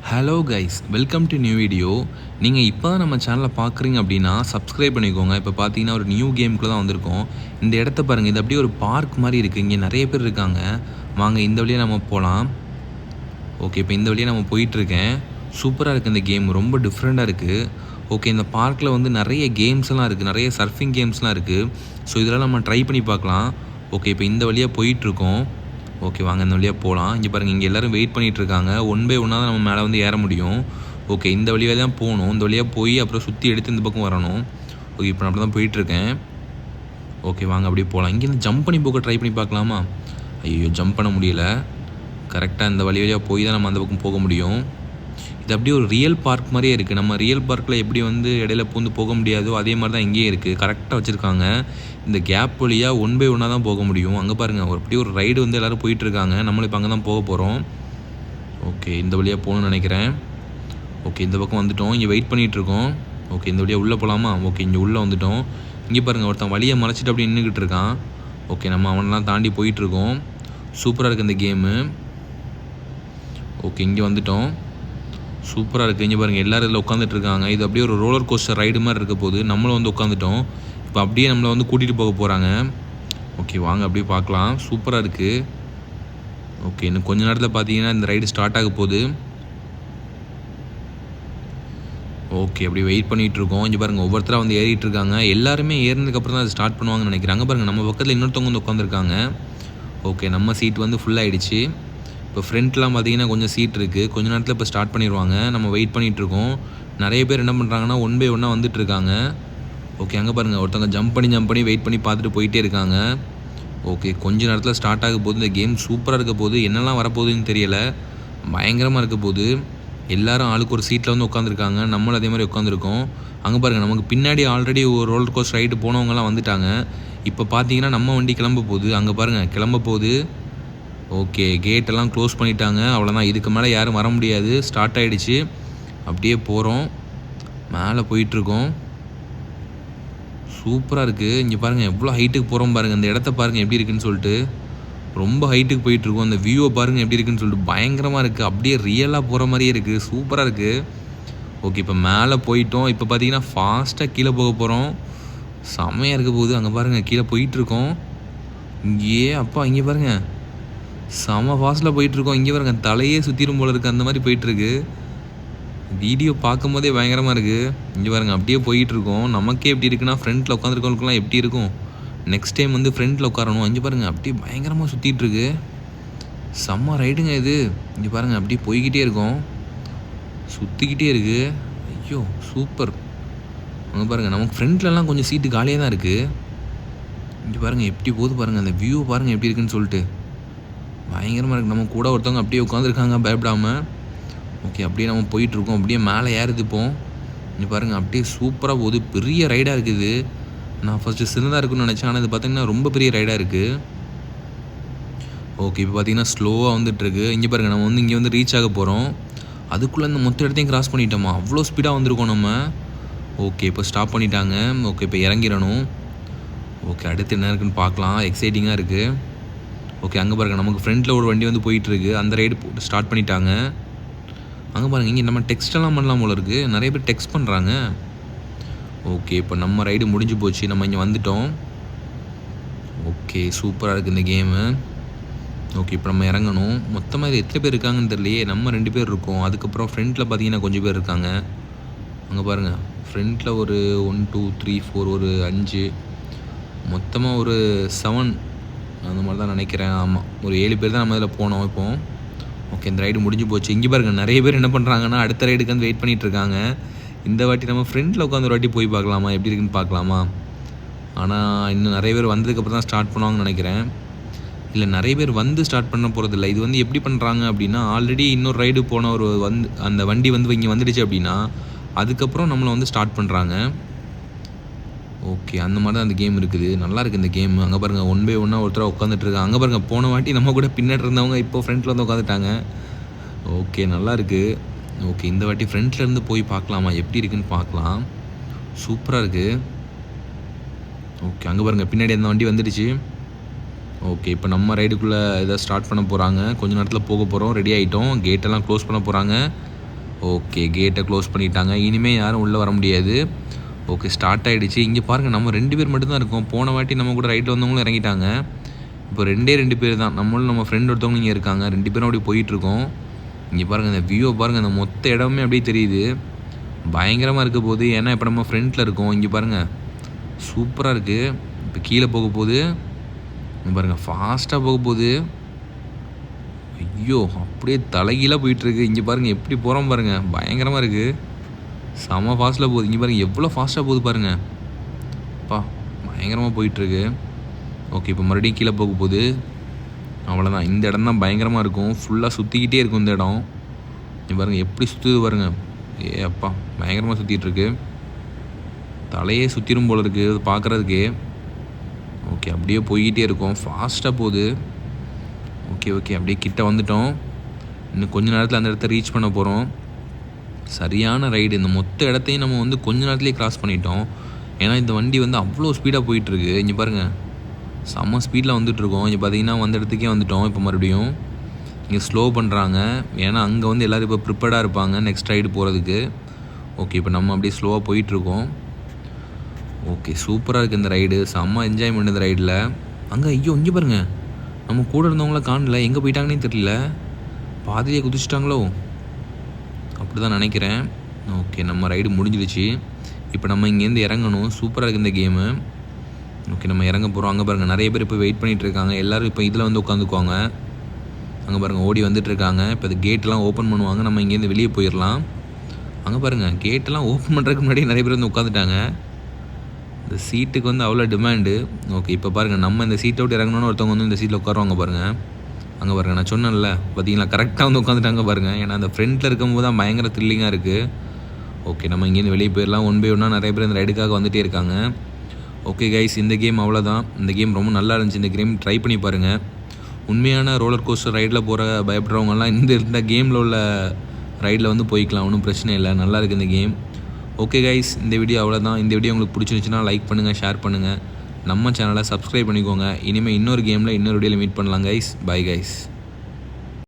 Hello guys, welcome to new video. நீங்கள் இப்போ தான் நம்ம சேனலை பார்க்குறீங்க அப்படின்னா சப்ஸ்கிரைப் பண்ணிக்கோங்க. இப்போ பார்த்தீங்கன்னா ஒரு நியூ கேமுக்குள்ள தான் வந்திருக்கோம். இந்த இடத்த பாருங்கள், இது அப்படியே ஒரு பார்க் மாதிரி இருக்குது. இங்கே நிறைய பேர் இருக்காங்க. வாங்க இந்த வழியாக நம்ம போகலாம். ஓகே, இப்போ இந்த வழியாக நம்ம போயிட்டுருக்கேன். சூப்பராக இருக்குது இந்த கேம், ரொம்ப டிஃப்ரெண்ட்டாக இருக்குது. ஓகே, இந்த பார்க்கில் வந்து நிறைய கேம்ஸ்லாம் இருக்குது, நிறைய சர்ஃபிங் கேம்ஸ்லாம் இருக்குது. ஸோ இதெல்லாம் நம்ம ட்ரை பண்ணி பார்க்கலாம். ஓகே, இப்போ இந்த வழியாக போயிட்டுருக்கோம். ஓகே, வாங்க இந்த வழியாக போகலாம். இங்கே பாருங்கள், இங்கே எல்லோரும் வெயிட் பண்ணிகிட்ருக்காங்க. ஒன் பை ஒன்னாக தான் நம்ம மேலே வந்து ஏற முடியும். ஓகே, இந்த வழியாக தான் போகணும். இந்த வழியாக போய் அப்புறம் சுற்றி எடுத்து இந்த பக்கம் வரணும். ஓகே, இப்போ நான் அப்படி தான் போயிட்டுருக்கேன். ஓகே, வாங்க அப்படியே போகலாம். இங்கேருந்து ஜம்ப் பண்ணி போக ட்ரை பண்ணி பார்க்கலாமா? ஐயோ, ஜம்ப் பண்ண முடியல. கரெக்டாக இந்த வழியாக போய் தான் நம்ம அந்த பக்கம் போக முடியும். இது அப்படியே ஒரு ரியல் பார்க் மாதிரியே இருக்குது. நம்ம ரியல் பார்க்கில் எப்படி வந்து இடையில பூந்து போக முடியாதோ அதே மாதிரி தான் இங்கேயே இருக்குது. கரெக்டாக வச்சுருக்காங்க. இந்த கேப் வழியாக ஒன் பை ஒன்னாக தான் போக முடியும். அங்கே பாருங்கள், அப்படியே ஒரு ரைடு வந்து எல்லோரும் போயிட்டுருக்காங்க. நம்மளும் இப்போ அங்கே தான் போக போகிறோம். ஓகே, இந்த வழியாக போகணுன்னு நினைக்கிறேன். ஓகே, இந்த பக்கம் வந்துவிட்டோம். இங்கே வெயிட் பண்ணிகிட்ருக்கோம். ஓகே, இந்த வழியாக உள்ளே போகலாமா? ஓகே, இங்கே உள்ளே வந்துவிட்டோம். இங்கே பாருங்கள், ஒருத்தன் வழியை மறைச்சிட்டு அப்படி நின்றுக்கிட்டு இருக்கான். ஓகே, நம்ம அவனெலாம் தாண்டி போயிட்டுருக்கோம். சூப்பராக இருக்குது இந்த கேமு. ஓகே, இங்கே வந்துவிட்டோம். சூப்பராக இருக்குது. இங்கே பாருங்கள், எல்லோரும் இதில் உட்காந்துட்ருக்காங்க. இது அப்படியே ஒரு ரோலர் கோஸ்டர் ரைடு மாதிரி இருக்க போது. நம்மளும் வந்து உட்காந்துட்டோம். இப்போ அப்படியே நம்மளை வந்து கூட்டிகிட்டு போக போகிறாங்க. ஓகே, வாங்க அப்படியே பார்க்கலாம். சூப்பராக இருக்குது. ஓகே, இன்னும் கொஞ்ச நேரத்தில் பார்த்தீங்கன்னா இந்த ரைடு ஸ்டார்ட் ஆக போகுது. ஓகே, அப்படி வெயிட் பண்ணிகிட்ருக்கோம். இங்கே பாருங்கள், ஒவ்வொருத்தராக வந்து ஏறிட்டு இருக்காங்க. எல்லாருமே ஏறினதுக்கப்புறம் தான் அது ஸ்டார்ட் பண்ணுவாங்கன்னு நினைக்கிறாங்க. பாருங்கள், நம்ம பக்கத்தில் இன்னொருத்தவங்க வந்து உட்காந்துருக்காங்க. ஓகே, நம்ம சீட் வந்து ஃபுல்லாகிடுச்சு. இப்போ ஃப்ரண்ட்லாம் பார்த்தீங்கன்னா கொஞ்சம் சீட் இருக்குது. கொஞ்சம் நேரத்தில் இப்போ ஸ்டார்ட் பண்ணிடுவாங்க. நம்ம வெயிட் பண்ணிகிட்ருக்கோம். நிறைய பேர் என்ன பண்ணுறாங்கன்னா ஒன் பை ஒன்னாக வந்துட்டுருக்காங்க. ஓகே, அங்கே பாருங்கள், ஒருத்தவங்க ஜம்ப் பண்ணி வெயிட் பண்ணி பார்த்துட்டு போயிட்டே இருக்காங்க. ஓகே, கொஞ்ச நேரத்தில் ஸ்டார்ட் ஆக போகுது. இந்த கேம் சூப்பராக இருக்க போகுது. என்னெல்லாம் வரப்போகுதுன்னு தெரியலை. பயங்கரமாக இருக்க போகுது. எல்லோரும் ஆளுக்கு ஒரு சீட்டில் வந்து உட்காந்துருக்காங்க. நம்மளும் அதே மாதிரி உட்காந்துருக்கோம். அங்கே பாருங்கள், நமக்கு பின்னாடி ஆல்ரெடி ஒரு ரோலர் கோஸ்டர் ரைடு போனவங்கலாம் வந்துட்டாங்க. இப்போ பார்த்தீங்கன்னா நம்ம வண்டி கிளம்ப போகுது. அங்கே பாருங்கள், கிளம்ப போகுது. ஓகே, கேட்டெல்லாம் க்ளோஸ் பண்ணிட்டாங்க. அவ்வளோதான், இதுக்கு மேலே யாரும் வர முடியாது. ஸ்டார்ட் ஆகிடுச்சு. அப்படியே போகிறோம், மேலே போயிட்டுருக்கோம். சூப்பராக இருக்குது. இங்கே பாருங்கள், எவ்வளோ ஹைட்டுக்கு போகிறோம் பாருங்கள். இந்த இடத்த பாருங்கள் எப்படி இருக்குதுன்னு சொல்லிட்டு. ரொம்ப ஹைட்டுக்கு போயிட்டுருக்கோம். அந்த வியூவை பாருங்கள் எப்படி இருக்குதுன்னு சொல்லிட்டு. பயங்கரமாக இருக்குது. அப்படியே ரியலாக போகிற மாதிரியே இருக்குது. சூப்பராக இருக்குது. ஓகே, இப்போ மேலே போயிட்டோம். இப்போ பார்த்தீங்கன்னா ஃபாஸ்ட்டாக கீழே போக போகிறோம். செம்மையாக இருக்க போகுது. அங்கே பாருங்கள், கீழே போயிட்டுருக்கோம். இங்கேயே அப்பா, இங்கே பாருங்கள், செம ஃபாஸ்ட்டில் போயிட்டுருக்கோம். இங்கே பாருங்க, தலையே சுற்றிடும் போல இருக்குது. அந்த மாதிரி போயிட்டுருக்கு. வீடியோ பார்க்கும் போதே பயங்கரமாக இருக்குது. இங்கே பாருங்க, அப்படியே போயிட்டுருக்கோம். நமக்கே எப்படி இருக்குன்னா ஃப்ரண்ட்டில் உட்காந்துருக்கவங்களுக்குலாம் எப்படி இருக்கும். நெக்ஸ்ட் டைம் வந்து ஃப்ரண்ட்டில் உட்காரணும். இங்கே பாருங்கள், அப்படியே பயங்கரமாக சுற்றிட்டுருக்கு. செம்ம ரைடுங்க இது. இங்கே பாருங்கள், அப்படியே போய்கிட்டே இருக்கோம். சுற்றிக்கிட்டே இருக்குது. ஐயோ, சூப்பர். அங்கே பாருங்கள், நமக்கு ஃப்ரண்ட்லலாம் கொஞ்சம் சீட்டு காலியாக தான் இருக்குது. இங்கே பாருங்கள் எப்படி போகுது பாருங்கள். அந்த வியூ பாருங்கள் எப்படி இருக்குன்னு சொல்லிட்டு. பயங்கரமாக இருக்குது. நம்ம கூட ஒருத்தவங்க அப்படியே உட்காந்துருக்காங்க பயப்படாமல். ஓகே, அப்படியே நம்ம போயிட்டுருக்கோம். அப்படியே மேலே ஏறுதுப்போம். இங்கே பாருங்கள், அப்படியே சூப்பராக போகுது. பெரிய ரைடாக இருக்குது. நான் ஃபஸ்ட்டு சின்னதாக இருக்குன்னு நினச்சேன். ஆனால் இது பார்த்திங்கன்னா ரொம்ப பெரிய ரைடாக இருக்குது. ஓகே, இப்போ பார்த்திங்கன்னா ஸ்லோவாக வந்துட்டுருக்கு. இங்கே பாருங்கள், நம்ம வந்து இங்கே வந்து ரீச் ஆக போகிறோம். அதுக்குள்ளே இந்த மொத்த இடத்தையும் கிராஸ் பண்ணிட்டோமா? அவ்வளோ ஸ்பீடாக வந்திருக்கோம் நம்ம. ஓகே, இப்போ ஸ்டாப் பண்ணிட்டாங்க. ஓகே, இப்போ இறங்கிடணும். ஓகே, அடுத்து என்ன இருக்குன்னு பார்க்கலாம். எக்ஸைட்டிங்காக இருக்குது. ஓகே, அங்கே பாருங்கள், நமக்கு ஃப்ரண்ட்டில் ஒரு வண்டி வந்து போயிட்டுருக்கு. அந்த ரைடு ஸ்டார்ட் பண்ணிட்டாங்க. அங்கே பாருங்கள், இங்கே நம்ம டெக்ஸ்டெல்லாம் பண்ணலாம் போல இருக்குது. நிறைய பேர் டெக்ஸ்ட் பண்ணுறாங்க. ஓகே, இப்போ நம்ம ரைடு முடிஞ்சு போச்சு. நம்ம இங்கே வந்துட்டோம். ஓகே, சூப்பராக இருக்குது இந்த கேமு. ஓகே, இப்போ நம்ம இறங்கணும். மொத்தமாக இது எத்தனை பேர் இருக்காங்கன்னு தெரியலையே. நம்ம 2 பேர் இருக்கோம். அதுக்கப்புறம் ஃப்ரண்ட்டில் பார்த்தீங்கன்னா கொஞ்சம் பேர் இருக்காங்க. அங்கே பாருங்கள், ஃப்ரண்ட்டில் ஒரு 1 2 3 4 ஒரு 5, மொத்தமாக ஒரு 7 அந்த மாதிரி தான் நினைக்கிறேன். ஆமாம், ஒரு 7 பேர் தான் நம்ம இதில் போனோம் இப்போ. ஓகே, இந்த ரைடு முடிஞ்சு போச்சு. இங்கே பாருங்கள், நிறைய பேர் என்ன பண்ணுறாங்கன்னா அடுத்த ரைடுக்கு வந்து வெயிட் பண்ணிகிட்ருக்காங்க. இந்த வாட்டி நம்ம ஃப்ரெண்டில் உட்காந்து ஒரு வாட்டி போய் பார்க்கலாமா, எப்படி இருக்குன்னு பார்க்கலாமா. ஆனால் இன்னும் நிறைய பேர் வந்ததுக்கப்புறம் தான் ஸ்டார்ட் பண்ணுவாங்கன்னு நினைக்கிறேன். இல்லை, நிறைய பேர் வந்து ஸ்டார்ட் பண்ண போகிறதில்ல. இது வந்து எப்படி பண்ணுறாங்க அப்படின்னா, ஆல்ரெடி இன்னொரு ரைடு போன ஒரு அந்த வண்டி வந்து இங்கே வந்துடுச்சு அப்படின்னா அதுக்கப்புறம் நம்மளை வந்து ஸ்டார்ட் பண்ணுறாங்க. ஓகே, அந்த மாதிரி தான் அந்த கேம் இருக்குது. நல்லா இருக்குது இந்த கேம். அங்கே பாருங்கள், ஒன் பை ஒன்னாக ஒருத்தராக உட்காந்துட்ருக்காங்க. அங்கே பாருங்கள், போன வாட்டி நம்ம கூட பின்னாடி இருந்தவங்க இப்போ ஃப்ரண்ட்டில் வந்து உட்காந்துட்டாங்க. ஓகே, நல்லா இருக்குது. ஓகே, இந்த வாட்டி ஃப்ரண்ட்லேருந்து போய் பார்க்கலாமா, எப்படி இருக்குன்னு பார்க்கலாம். சூப்பராக இருக்குது. ஓகே, அங்கே பாருங்கள், பின்னாடி அந்த வண்டி வந்துடுச்சு. ஓகே, இப்போ நம்ம ரைடுக்குள்ளே இதை ஸ்டார்ட் பண்ண போகிறாங்க. கொஞ்சம் நேரத்தில் போக போகிறோம். ரெடி ஆகிட்டோம். கேட்டெல்லாம் க்ளோஸ் பண்ண போகிறாங்க. ஓகே, கேட்டை க்ளோஸ் பண்ணிட்டாங்க. இனிமேல் யாரும் உள்ளே வர முடியாது. ஓகே, ஸ்டார்ட் ஆகிடுச்சு. இங்கே பாருங்கள், நம்ம 2 பேர் மட்டும்தான் இருக்கோம். போன வாட்டி நம்ம கூட ரைட்டில் வந்தவங்களும் இறங்கிட்டாங்க. இப்போ 2 பேர் தான். நம்மளும் நம்ம ஃப்ரெண்ட் ஒருத்தவங்க இங்கே இருக்காங்க. 2 பேரும் அப்படி போயிட்டுருக்கோம். இங்கே பாருங்கள், இந்த வியூவை பாருங்கள், இந்த மொத்த இடமே அப்படியே தெரியுது. பயங்கரமாக இருக்க போகுது. ஏன்னா இப்போ நம்ம ஃப்ரெண்டில் இருக்கோம். இங்கே பாருங்கள், சூப்பராக இருக்குது. இப்போ கீழே போக போகுது. இங்கே பாருங்கள், ஃபாஸ்ட்டாக போக போகுது. ஐயோ, அப்படியே தலைகீழாக போயிட்டுருக்கு. இங்கே பாருங்கள் எப்படி போகிறோம் பாருங்கள், பயங்கரமாக இருக்குது. செம ஃபாஸ்ட்டில் போகுது. இங்கே பாருங்கள் எவ்வளோ ஃபாஸ்ட்டாக போகுது பாருங்கள். அப்பா, பயங்கரமாக போயிட்டுருக்கு. ஓகே, இப்போ மறுபடியும் கீழே போக போகுது. அவ்வளோதான். இந்த இடம் தான் பயங்கரமாக இருக்கும். ஃபுல்லாக சுற்றிக்கிட்டே இருக்கும் இந்த இடம். இங்கே பாருங்கள் எப்படி சுற்றுது பாருங்கள். அப்பா, பயங்கரமாக சுற்றிட்டுருக்கு. தலையே சுற்றிடும் போல இருக்குது அது பார்க்குறதுக்கு. ஓகே, அப்படியே போய்கிட்டே இருக்கும். ஃபாஸ்ட்டாக போகுது. ஓகே, அப்படியே கிட்ட வந்துட்டோம். இன்னும் கொஞ்ச நேரத்தில் அந்த இடத்த ரீச் பண்ண போகிறோம். சரியான ரைடு. இந்த மொத்த இடத்தையும் நம்ம வந்து கொஞ்ச நேரத்துலேயே கிராஸ் பண்ணிட்டோம். ஏன்னா இந்த வண்டி வந்து அவ்வளோ ஸ்பீடாக போயிட்டுருக்கு. இங்கே பாருங்கள், செம்ம ஸ்பீடில் வந்துட்டுருக்கோம். இங்கே பார்த்தீங்கன்னா வந்த இடத்துக்கே வந்துட்டோம். இப்போ மறுபடியும் இங்கே ஸ்லோ பண்ணுறாங்க. ஏன்னா அங்கே வந்து எல்லோரும் இப்போ ப்ரிப்பேர்டாக இருப்பாங்க நெக்ஸ்ட் ரைடு போகிறதுக்கு. ஓகே, இப்போ நம்ம அப்படியே ஸ்லோவாக போயிட்டுருக்கோம். ஓகே, சூப்பராக இருக்குது இந்த ரைடு. செம்ம என்ஜாய்மெண்ட் இந்த ரைடில். அங்கே ஐயோ, இங்கே பாருங்கள், நம்ம கூட இருந்தவங்கள காணல, எங்கே போயிட்டாங்கன்னே தெரியல. பாதிரியை குதிச்சிட்டாங்களோ, அப்படி தான் நினைக்கிறேன். ஓகே, நம்ம ரைடு முடிஞ்சிடுச்சு. இப்போ நம்ம இங்கேருந்து இறங்கணும். சூப்பராக இருக்குது இந்த கேமு. ஓகே, நம்ம இறங்க போகிறோம். அங்கே பாருங்கள், நிறைய பேர் இப்போ வெயிட் பண்ணிகிட்டு இருக்காங்க. எல்லோரும் இப்போ இதில் வந்து உட்காந்துக்குவாங்க. அங்கே பாருங்கள், ஓடி வந்துட்டுருக்காங்க. இப்போ இது கேட்டெலாம் ஓப்பன் பண்ணுவாங்க. நம்ம இங்கேருந்து வெளியே போயிடலாம். அங்கே பாருங்கள், கேட்டெல்லாம் ஓப்பன் பண்ணுறதுக்கு முன்னாடி நிறைய பேர் வந்து உட்காந்துட்டாங்க. இந்த சீட்டுக்கு வந்து அவ்வளோ டிமாண்டு. ஓகே, இப்போ பாருங்கள், நம்ம இந்த சீட்டை விட்டு இறங்கணுன்னு ஒருத்தவங்க வந்து இந்த சீட்டில் உட்காருவாங்க பாருங்கள். அங்கே பாருங்கள், நான் சொன்னேன்ல பார்த்தீங்களா, கரெக்டாக வந்து உட்காந்துட்டாங்க பாருங்கள். ஏன்னா அந்த ஃப்ரண்ட்டில் இருக்கும்போது தான் பயங்கர த்ரில்லிங்காக இருக்குது. ஓகே, நம்ம இங்கேருந்து வெளியே போயிடலாம். 1 by 1 நிறைய பேர் இந்த ரைடுக்காக வந்துகிட்டே இருக்காங்க. ஓகே கைஸ், இந்த கேம் அவ்வளோதான். இந்த கேம் ரொம்ப நல்லா இருந்துச்சு. இந்த கேம் ட்ரை பண்ணி பாருங்கள். உண்மையான ரோலர் கோஸ்டர் ரைடில் போகிற பயப்படுறவங்கலாம் இந்த கேமில் உள்ள ரைடில் வந்து போய்க்கலாம். ஒன்றும் பிரச்சனை இல்லை, நல்லா இருக்குது இந்த கேம். ஓகே கைஸ், இந்த வீடியோ அவ்வளோதான். இந்த வீடியோ உங்களுக்கு பிடிச்சிருந்துச்சுன்னா லைக் பண்ணுங்கள், ஷேர் பண்ணுங்கள். நம்ம சேனலை சப்ஸ்கிரைப் பண்ணிக்கோங்க. இனிமேல் இன்னொரு கேமில் இன்னொரு வீடியோவில் மீட் பண்ணலாம் கைஸ். Bye guys.